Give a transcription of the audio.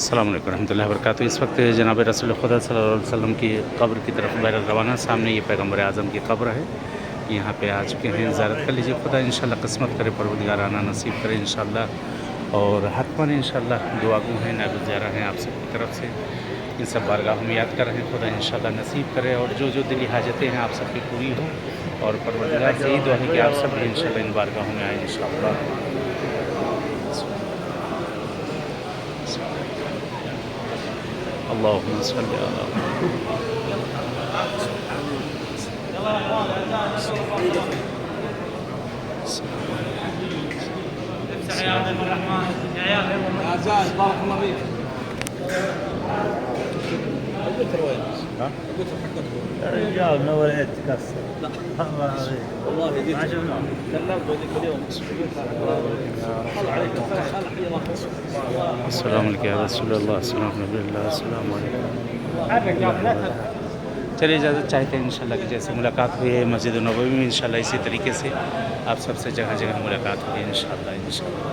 अस्सलाम वालेकुम रहमतुल्लाहि व बरकातुहू। इस वक्त जनाब रसूल खुदा सल्लल्लाहु अलैहि वसल्लम की कब्र की तरफ बैरत रवाना। सामने ये पैगम्बर आज़म की कब्र है, यहाँ पे आ चुके हैं। ज़ियारत कर लीजिए, खुदा इंशाल्लाह किस्मत करे, परवरदिगार आना नसीब करे इंशाल्लाह। और हतमन इंशाल्लाह दुआगो हैं, नागुज़ारा हैं आप सबकी तरफ से। इन सब बारगाहों में याद कर रहे हैं, खुदा इंशाल्लाह नसीब करे और जो जो दिली हाजतें हैं आप सबकी पूरी हो। और परवरदिगार से यही दुआ है कि आप सब भी इंशाल्लाह इन बारगाहों में आएँ इंशाल्लाह। अल्लाहुम्मा सल्लि अला بارك الله فيك. يا رجال نور تكسر. لا والله جيت كلمت ذيك اليوم طلع عليك السلام عليكم या रसूलल्लाह, अस्सलाम अलैकुम, अस्सलाम वालेकुम। चलिए इजाज़त चाहते हैं इंशाल्लाह कि जैसे मुलाकात हुई है मस्जिद नबवी में, इंशाल्लाह इसी तरीके से आप सबसे जगह जगह मुलाकात होगी इंशाल्लाह इंशाल्लाह।